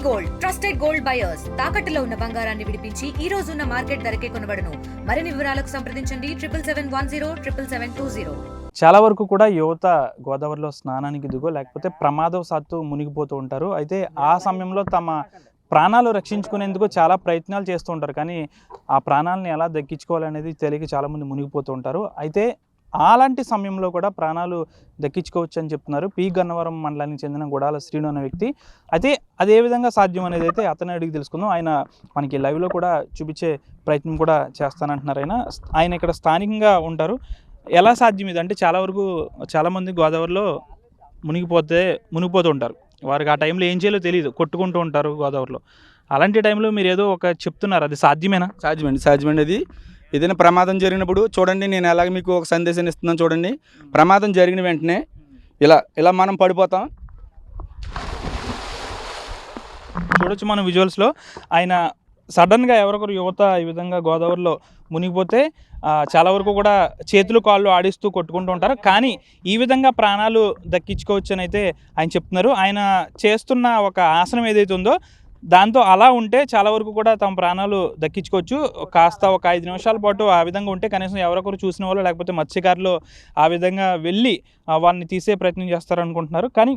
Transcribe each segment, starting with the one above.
Gold trusted gold buyers తాకట్టులో ఉన్న బంగారాన్ని విడిపించి ఈ రోజు ఉన్న మార్కెట్ ధరకే కొనబడును. మరిన్ని వివరాలకు సంప్రదించండి 7710 చాలా వరకు కూడా యువత గోదావరిలో స్నానానికి దిగో లేకపోతే ప్రమాదవశాత్తు మునిగిపోతూ ఉంటారు. అయితే ఆ సమయంలో తమ ప్రాణాలు రక్షించుకునేందుకు చాలా ప్రయత్నాలు చేస్తూ ఉంటారు. కానీ ఆ ప్రాణాలను ఎలా దక్కించుకోవాలనేది తెలియక చాలామంది మునిగిపోతూ ఉంటారు. అయితే అలాంటి సమయంలో కూడా ప్రాణాలు దక్కించుకోవచ్చు అని చెప్తున్నారు పి గన్నవరం మండలానికి చెందిన గుడాల శ్రీను అనే వ్యక్తి. అయితే అదే విధంగా సాధ్యం అనేది అయితే అతని అడిగి తెలుసుకుందాం. ఆయన మనకి లైవ్లో కూడా చూపించే ప్రయత్నం కూడా చేస్తానంటున్నారు. ఆయన ఇక్కడ స్థానికంగా ఉంటారు. ఎలా సాధ్యం ఇది అంటే చాలామంది గోదావరిలో మునిగిపోతూ ఉంటారు. వారికి ఆ టైంలో ఏం చేయాలో తెలియదు, కొట్టుకుంటూ ఉంటారు గోదావరిలో. అలాంటి టైంలో మీరు ఏదో ఒక చెప్తున్నారు, అది సాధ్యమేనా? సాధ్యమండి. అది ఏదైనా ప్రమాదం జరిగినప్పుడు చూడండి, నేను అలాగే మీకు ఒక సందేశాన్ని ఇస్తున్నాను చూడండి. ప్రమాదం జరిగిన వెంటనే ఇలా మనం పడిపోతాం. చూడొచ్చు మనం విజువల్స్లో. ఆయన సడన్గా ఎవరొకరు యువత ఈ విధంగా గోదావరిలో మునిగిపోతే చాలా వరకు కూడా చేతులు కాళ్ళు ఆడిస్తూ కొట్టుకుంటూ ఉంటారు. కానీ ఈ విధంగా ప్రాణాలు దక్కించుకోవచ్చు అని అయితే ఆయన చెప్తున్నారు. ఆయన చేస్తున్న ఒక ఆసనం ఏదైతే ఉందో దాంతో అలా ఉంటే చాలా వరకు కూడా తమ ప్రాణాలు దక్కించుకోవచ్చు. కాస్త ఒక 5 నిమిషాల పాటు ఆ విధంగా ఉంటే కనీసం ఎవరొకరు చూసిన వాళ్ళు లేకపోతే మత్స్యకారులు ఆ విధంగా వెళ్ళి వాళ్ళని తీసే ప్రయత్నం చేస్తారనుకుంటున్నారు. కానీ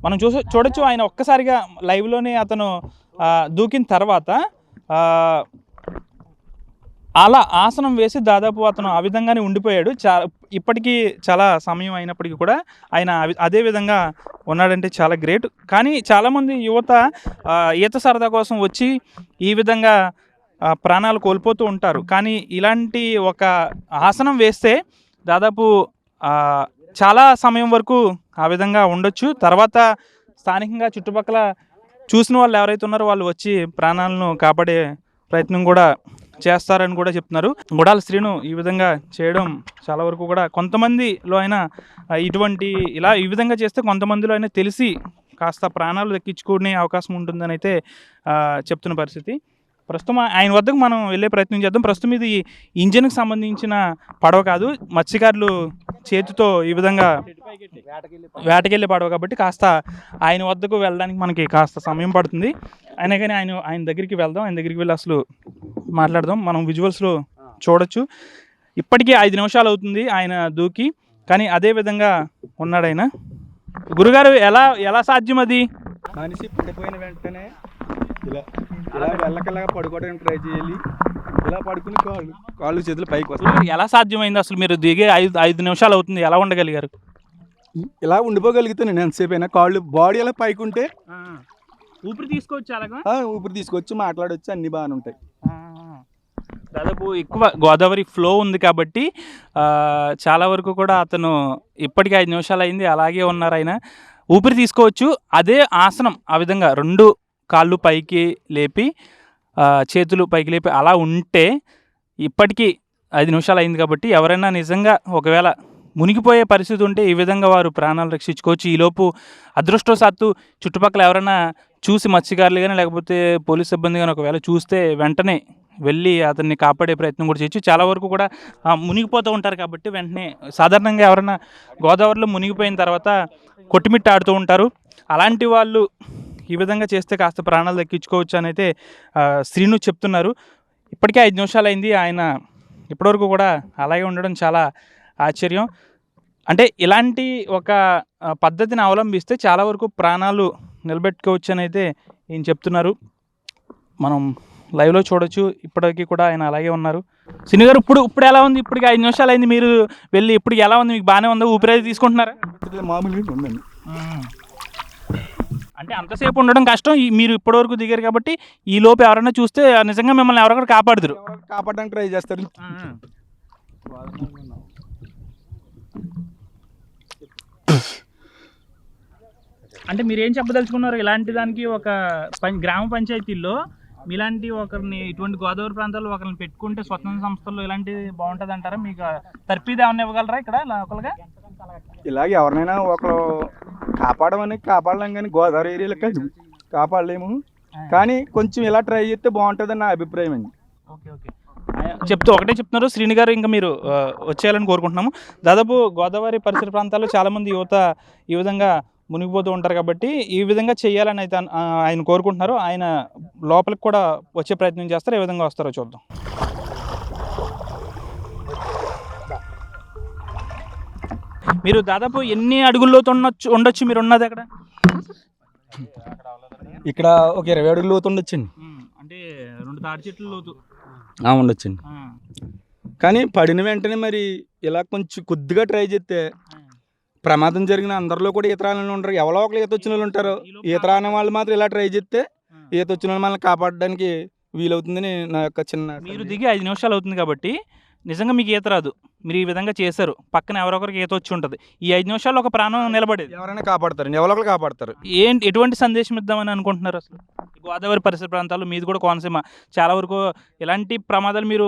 మనం చూడొచ్చు ఆయన ఒక్కసారిగా లైవ్లోనే అతను దూకిన తర్వాత అలా ఆసనం వేసి దాదాపు అతను ఆ విధంగానే ఉండిపోయాడు. ఇప్పటికీ చాలా సమయం అయినప్పటికీ కూడా ఆయన అదే విధంగా ఉన్నాడంటే చాలా గ్రేట్. కానీ చాలామంది యువత ఈత సరదా కోసం వచ్చి ఈ విధంగా ప్రాణాలు కోల్పోతూ ఉంటారు. కానీ ఇలాంటి ఒక ఆసనం వేస్తే దాదాపు చాలా సమయం వరకు ఆ విధంగా ఉండొచ్చు. తర్వాత స్థానికంగా చుట్టుపక్కల చూసిన వాళ్ళు ఎవరైతే ఉన్నారో వాళ్ళు వచ్చి ప్రాణాలను కాపాడే ప్రయత్నం కూడా చేస్తారని కూడా చెప్తున్నారు. గుడాల శ్రీను ఈ విధంగా చేయడం చాలా వరకు కూడా కొంతమందిలో అయినా ఈ విధంగా చేస్తే కొంతమందిలో అయినా తెలిసి కాస్త ప్రాణాలు దక్కించుకునే అవకాశం ఉంటుందని అయితే చెప్తున్న పరిస్థితి. ప్రస్తుతం ఆయన వద్దకు మనం వెళ్ళే ప్రయత్నం చేద్దాం. ప్రస్తుతం ఇది ఇంజిన్కి సంబంధించిన పడవ కాదు, మత్స్యకారులు చేతితో ఈ విధంగా వేటకెళ్ళే పడవ కాబట్టి కాస్త ఆయన వద్దకు వెళ్ళడానికి మనకి కాస్త సమయం పడుతుంది. అయినా కానీ ఆయన దగ్గరికి వెళ్దాం. ఆయన దగ్గరికి వెళ్ళి అసలు మాట్లాడదాం. మనం విజువల్స్లో చూడొచ్చు. ఇప్పటికీ 5 నిమిషాలు అవుతుంది ఆయన దూకి, కానీ అదే విధంగా ఉన్నాడు ఆయన. గురుగారు ఎలా సాధ్యం అది? మనిషి పడిపోయిన వెంటనే ఇలా వెళ్ళకలాగా పడుకోవడానికి ట్రై చేయాలి. ఇలా పడుకుని కాళ్ళు చేతులు పైకి వస్తాయి. ఎలా సాధ్యమైంది అసలు? మీరు దిగే 5 నిమిషాలు అవుతుంది, ఎలా ఉండగలిగారు? ఇలా ఉండిపోగలిగితే నేను ఎంతసేపు అయినా బాడీ ఎలా పైకి ఉంటే ఊపిరి తీసుకోవచ్చు, అలాగా ఊపిరి తీసుకోవచ్చు, మాట్లాడవచ్చు, అన్ని బాగానే ఉంటాయి. దాదాపు ఎక్కువ గోదావరి ఫ్లో ఉంది కాబట్టి చాలా వరకు కూడా అతను ఇప్పటికీ 5 నిమిషాలు అయింది, అలాగే ఉన్నారు ఆయన. ఊపిరి తీసుకోవచ్చు. అదే ఆసనం ఆ విధంగా 2 కాళ్ళు పైకి లేపి చేతులు పైకి లేపి అలా ఉంటే ఇప్పటికీ 5 నిమిషాలు అయింది కాబట్టి ఎవరైనా నిజంగా ఒకవేళ మునిగిపోయే పరిస్థితి ఉంటే ఈ విధంగా వారు ప్రాణాలు రక్షించుకోవచ్చు. ఈలోపు అదృష్టవశాత్తు చుట్టుపక్కల ఎవరైనా చూసి మత్స్యకారులు కానీ లేకపోతే పోలీస్ సిబ్బంది కానీ ఒకవేళ చూస్తే వెంటనే వెళ్ళి అతన్ని కాపాడే ప్రయత్నం కూడా చేయొచ్చు. చాలా వరకు కూడా మునిగిపోతూ ఉంటారు కాబట్టి వెంటనే సాధారణంగా ఎవరైనా గోదావరిలో మునిగిపోయిన తర్వాత కొట్టుమిట్ట ఆడుతూ ఉంటారు. అలాంటి వాళ్ళు ఈ విధంగా చేస్తే కాస్త ప్రాణాలు దక్కించుకోవచ్చు అని అయితే శ్రీను చెప్తున్నారు. ఇప్పటికే 5 నిమిషాలు అయింది. ఆయన ఇప్పటివరకు కూడా అలాగే ఉండడం చాలా ఆశ్చర్యం. అంటే ఇలాంటి ఒక పద్ధతిని అవలంబిస్తే చాలా వరకు ప్రాణాలు నిలబెట్టుకోవచ్చు అని అయితే ఈయన చెప్తున్నారు. మనం లైవ్లో చూడొచ్చు. ఇప్పటికీ కూడా ఆయన అలాగే ఉన్నారు. శ్రీను గారు ఇప్పుడు ఎలా ఉంది? ఇప్పటికి 5 నిమిషాలు అయింది మీరు వెళ్ళి. ఇప్పుడు ఎలా ఉంది? మీకు బాగానే ఉందా? ఊపిరి తీసుకుంటున్నారా? మామూలుగా ఉండండి. అంటే అంతసేపు ఉండడం కష్టం. మీరు ఇప్పటివరకు దిగారు కాబట్టి ఈ లోపు ఎవరైనా చూస్తే నిజంగా మిమ్మల్ని ఎవరొకరు కాపాడడానికి ట్రై చేస్తారు. అంటే మీరు ఏం చెప్పదలుచుకున్నారు? ఇలాంటి దానికి ఒక గ్రామ పంచాయతీల్లో మీలాంటి ఒకరిని ఇటువంటి గోదావరి ప్రాంతాల్లో ఒకరిని పెట్టుకుంటే స్వతంత్ర సంస్థల్లో ఇలాంటిది బాగుంటుంది అంటారా? మీకు తర్ఫీదు ఏమన్నా ఇవ్వగలరా ఇక్కడ లోకల్గా? ఇలాగ ఎవరినైనా ఒకరు కాపాడలేం, కానీ గోదావరి ఏరియాలో కాపాడలేము. కానీ కొంచెం ఇలా ట్రై చేస్తే బాగుంటుందని నా అభిప్రాయం అండి. ఓకే. ఒకటే చెప్తున్నారు శ్రీని గారు. ఇంకా మీరు వచ్చేయాలని కోరుకుంటున్నాము. దాదాపు గోదావరి పరిసర ప్రాంతాల్లో చాలామంది యువత ఈ విధంగా మునిగిపోతూ ఉంటారు కాబట్టి ఈ విధంగా చేయాలని అయితే ఆయన కోరుకుంటున్నారు. ఆయన లోపలికి కూడా వచ్చే ప్రయత్నం చేస్తారు. ఏ విధంగా వస్తారో చూద్దాం. మీరు దాదాపు ఎన్ని అడుగుల్లో ఉండొచ్చు మీరు ఉన్నది అక్కడ? ఇక్కడ ఒక 20 అడుగులు లోతు ఉండొచ్చండి. అంటే 2 తాడి చెట్లు లోతు ఉండొచ్చండి. కానీ పడిన వెంటనే మరి ఇలా కొంచెం కొద్దిగా ట్రై చేస్తే ప్రమాదం జరిగిన అందరిలో కూడా ఈత రాని వాళ్ళు ఉంటారు. ఎవరో ఒకరు ఈత వచ్చిన వాళ్ళు ఉంటారు. ఈత రాని వాళ్ళు మాత్రం ఇలా ట్రై చేస్తే ఈత వచ్చిన వాళ్ళు మనల్ని కాపాడడానికి వీలవుతుందని నా యొక్క చిన్న. మీరు దిగి 5 నిమిషాలు అవుతుంది కాబట్టి నిజంగా మీకు ఈత రాదు, మీరు ఈ విధంగా చేశారు, పక్కన ఎవరొకరికి ఈత వచ్చి ఉంటుంది, ఈ 5 నిమిషాల్లో ఒక ప్రాణం నిలబడేది. ఎవరైనా కాపాడతారు, ఎవరో ఒకరు కాపాడతారు. ఎటువంటి సందేశం ఇద్దామని అనుకుంటున్నారు? అసలు గోదావరి పరిసర ప్రాంతాలు మీది కూడా కోనసీమ, చాలా వరకు ఇలాంటి ప్రమాదాలు మీరు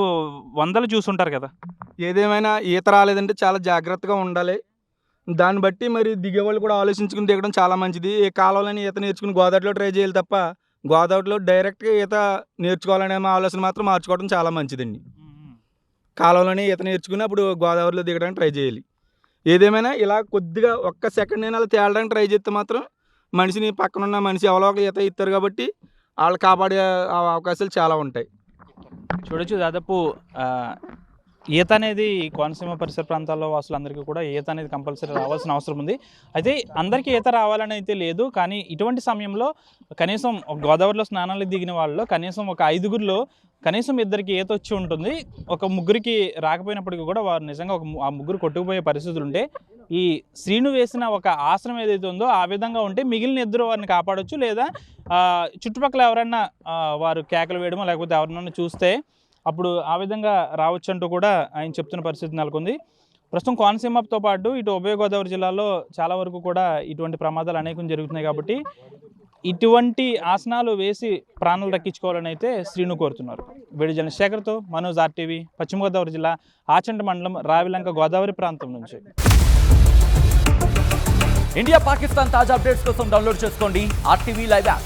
వందలు చూసుంటారు కదా. ఏదేమైనా ఈత రాలేదంటే చాలా జాగ్రత్తగా ఉండాలి. దాన్ని బట్టి మరి దిగేవాళ్ళు కూడా ఆలోచించుకుని దిగడం చాలా మంచిది. ఏ కాలంలోనే ఈత నేర్చుకుని గోదావరిలో ట్రై చేయాలి తప్ప గోదావరిలో డైరెక్ట్గా ఈత నేర్చుకోవాలనే ఆలోచన మాత్రం మార్చుకోవడం చాలా మంచిదండి. కాలంలోనే ఈత నేర్చుకుని అప్పుడు గోదావరిలో దిగడానికి ట్రై చేయాలి. ఏదేమైనా ఇలా కొద్దిగా ఒక్క సెకండ్ అయినా అలా తేలడానికి ట్రై చేస్తే మాత్రం మనిషిని పక్కనున్న మనిషి ఎవరో ఒక ఈత ఇస్తారు కాబట్టి వాళ్ళు కాపాడే అవకాశాలు చాలా ఉంటాయి. చూడొచ్చు, దాదాపు ఈత అనేది కోనసీమ పరిసర ప్రాంతాల్లో వాసులందరికీ కూడా ఈత అనేది కంపల్సరీ రావాల్సిన అవసరం ఉంది. అయితే అందరికీ ఈత రావాలని అయితే లేదు, కానీ ఇటువంటి సమయంలో కనీసం గోదావరిలో స్నానాలకు దిగిన వాళ్ళు కనీసం ఒక 5గురిలో కనీసం 2కి ఈత వచ్చి ఉంటుంది. ఒక 3కి రాకపోయినప్పటికీ కూడా వారు నిజంగా ఆ 3 కొట్టుకుపోయే పరిస్థితులు ఉంటే ఈ శ్రీను వేసిన ఒక ఆసనం ఏదైతే ఉందో ఆ విధంగా ఉంటే మిగిలిన 2 వారిని కాపాడొచ్చు. లేదా చుట్టుపక్కల ఎవరన్నా వారు కేకలు వేయడమో లేకపోతే ఎవరినన్నా చూస్తే అప్పుడు ఆ విధంగా రావచ్చు అంటూ కూడా ఆయన చెప్తున్న పరిస్థితి నెలకొంది. ప్రస్తుతం కోనసీమతో పాటు ఇటు ఉభయ గోదావరి జిల్లాలో చాలా వరకు కూడా ఇటువంటి ప్రమాదాలు అనేకం జరుగుతున్నాయి కాబట్టి ఇటువంటి ఆసనాలు వేసి ప్రాణాలు దక్కించుకోవాలని అయితే శ్రీను కోరుతున్నారు. వీడియో జర్నలిస్ట్ శేఖర్తో మనోజ్, RTV, పశ్చిమ గోదావరి జిల్లా ఆచంట మండలం రావిలంక గోదావరి ప్రాంతం నుంచి. ఇండియా పాకిస్తాన్ తాజా అప్డేట్స్ కోసం డౌన్లోడ్ చేసుకోండి RTV లైవ్ యాప్.